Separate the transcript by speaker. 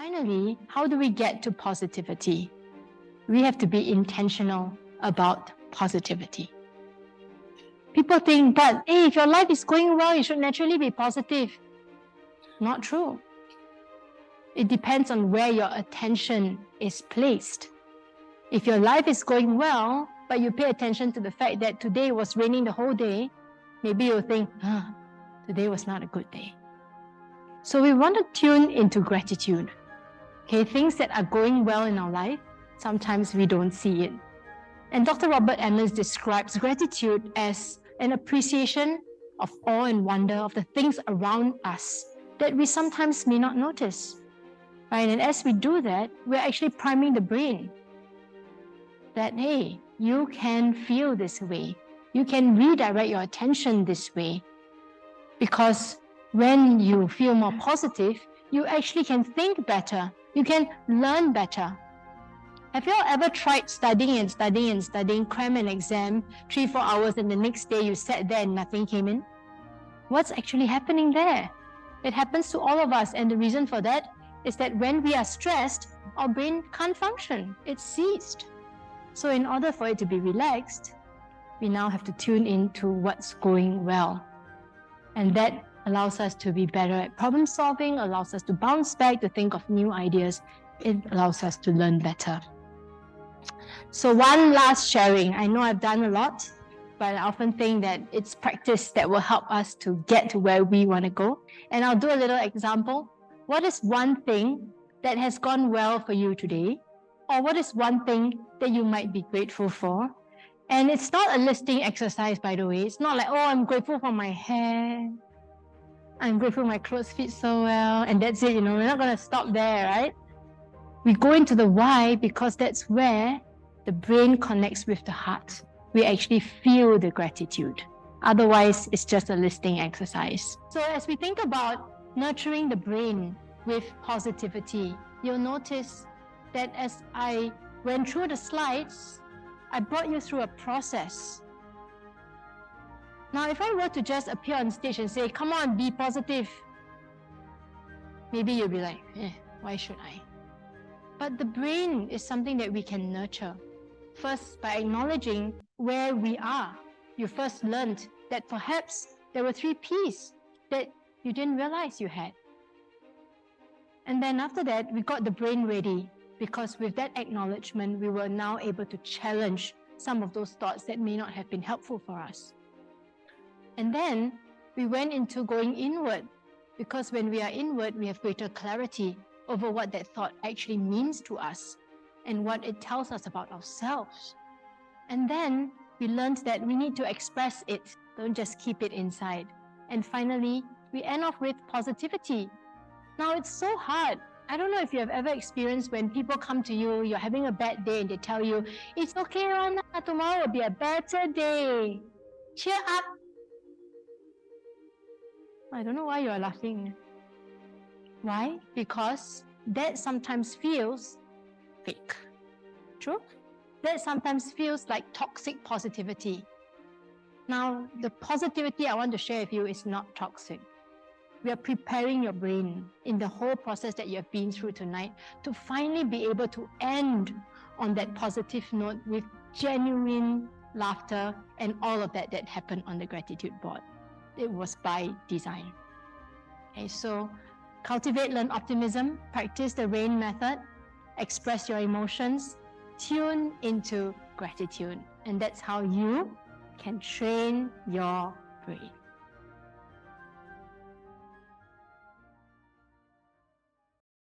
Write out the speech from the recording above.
Speaker 1: finally, how do we get to positivity? We have to be intentional about positivity. People think, but hey, if your life is going well, you should naturally be positive. Not true. It depends on where your attention is placed. If your life is going well, but you pay attention to the fact that today was raining the whole day, maybe you'll think, today was not a good day. So we want to tune into gratitude. Okay, things that are going well in our life, sometimes we don't see it. And Dr. Robert Emmons describes gratitude as an appreciation of awe and wonder of the things around us that we sometimes may not notice. Right? And as we do that, we're actually priming the brain that, hey, you can feel this way. You can redirect your attention this way. Because when you feel more positive, you actually can think better. You can learn better. Have you all ever tried studying, cram an exam 3-4 hours, and the next day you sat there and nothing came in? What's actually happening there? It happens to all of us, and the reason for that is that when we are stressed, our brain can't function. It's seized. So in order for it to be relaxed, we now have to tune into what's going well. And that allows us to be better at problem solving, allows us to bounce back, to think of new ideas. It allows us to learn better. So one last sharing. I know I've done a lot, but I often think that it's practice that will help us to get to where we want to go. And I'll do a little example. What is one thing that has gone well for you today? Or what is one thing that you might be grateful for? And it's not a listing exercise, by the way. It's not like, oh, I'm grateful for my hair. I'm grateful my clothes fit so well. And that's it, we're not going to stop there, right? We go into the why because that's where the brain connects with the heart. We actually feel the gratitude. Otherwise, it's just a listing exercise. So as we think about nurturing the brain with positivity, you'll notice that as I went through the slides, I brought you through a process. Now, if I were to just appear on stage and say, come on, be positive, maybe you'll be like, why should I? But the brain is something that we can nurture. First, by acknowledging where we are. You first learned that perhaps there were 3 Ps that you didn't realize you had. And then after that, we got the brain ready, because with that acknowledgement, we were now able to challenge some of those thoughts that may not have been helpful for us. And then we went into going inward, because when we are inward, we have greater clarity over what that thought actually means to us and what it tells us about ourselves. And then we learned that we need to express it, don't just keep it inside. And finally, we end off with positivity. Now, it's so hard. I don't know if you have ever experienced when people come to you, you're having a bad day, and they tell you, it's okay, Rana, tomorrow will be a better day. Cheer up. I don't know why you're laughing. Why? Because that sometimes feels fake. True? That sometimes feels like toxic positivity. Now, the positivity I want to share with you is not toxic. We are preparing your brain in the whole process that you have been through tonight to finally be able to end on that positive note with genuine laughter and all of that happened on the gratitude board. It was by design. Okay, so cultivate, learn optimism, practice the RAIN method, express your emotions, tune into gratitude. And that's how you can train your brain.